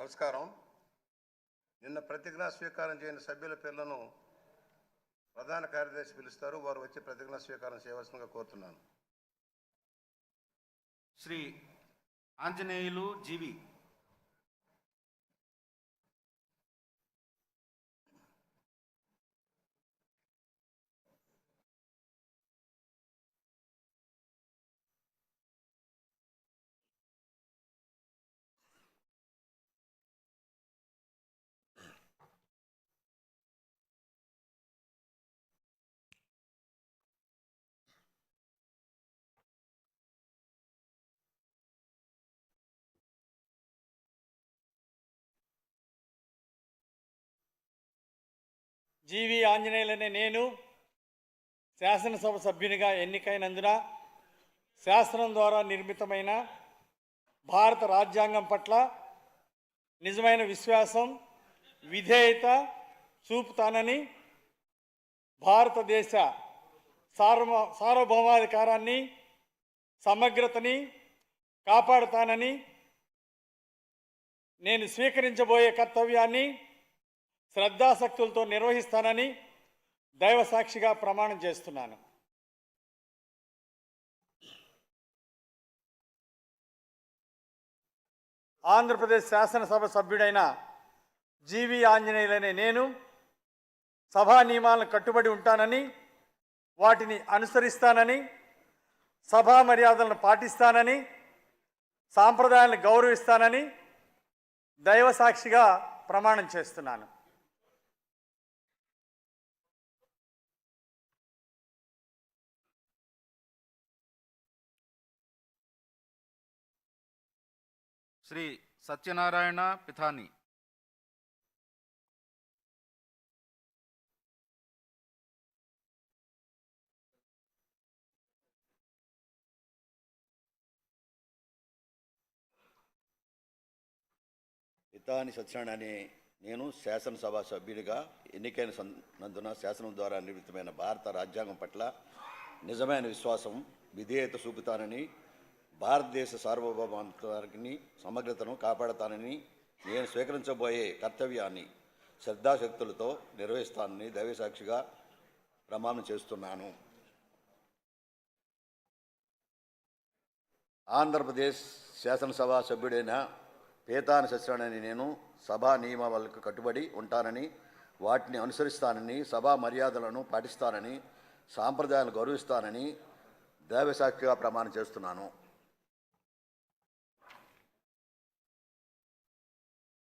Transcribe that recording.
నమస్కారం. నిన్న ప్రతిజ్ఞా స్వీకారం చేయని సభ్యుల పేర్లను ప్రధాన కార్యదర్శి పిలుస్తారు. వారు వచ్చి ప్రతిజ్ఞా స్వీకారం చేయవలసిందిగా కోరుతున్నాను. శ్రీ ఆంజనేయులు జీవి, జీవి ఆంజనేయులనే నేను శాసనసభ సభ్యునిగా ఎన్నికైనందున శాసనం ద్వారా నిర్మితమైన భారత రాజ్యాంగం పట్ల నిజమైన విశ్వాసం, విధేయత చూపుతానని, భారతదేశ సార్వభౌమాధికారాన్ని, సమగ్రతని కాపాడుతానని, నేను స్వీకరించబోయే కర్తవ్యాన్ని శ్రద్ధాశక్తులతో నిర్వహిస్తానని దైవ సాక్షిగా ప్రమాణం చేస్తున్నాను. ఆంధ్రప్రదేశ్ శాసనసభ సభ్యుడైన జీవి ఆంజనేయులనే నేను సభా నియమాలను కట్టుబడి ఉంటానని, వాటిని అనుసరిస్తానని, సభా మర్యాదలను పాటిస్తానని, సాంప్రదాయాలను గౌరవిస్తానని దైవ సాక్షిగా ప్రమాణం చేస్తున్నాను. శ్రీ సత్యనారాయణ పిథాని, పితాని సత్యనారాయణ అనే నేను శాసనసభ సభ్యుడిగా ఎన్నికైన నందున శాసనం ద్వారా నిర్మితమైన భారత రాజ్యాంగం పట్ల నిజమైన విశ్వాసం, విధేయత చూపుతానని, భారతదేశ సార్వభౌమాధికారాన్ని, సమగ్రతను కాపాడతానని, నేను స్వీకరించబోయే కర్తవ్యాన్ని శ్రద్ధాశక్తులతో నిర్వహిస్తానని దైవసాక్షిగా ప్రమాణం చేస్తున్నాను. ఆంధ్రప్రదేశ్ శాసనసభ సభ్యుడైన పితాని సత్యనారాయణ నేను సభా నియమాలకు కట్టుబడి ఉంటానని, వాటిని అనుసరిస్తానని, సభా మర్యాదలను పాటిస్తానని, సాంప్రదాయాలను గౌరవిస్తానని దైవసాక్షిగా ప్రమాణం చేస్తున్నాను.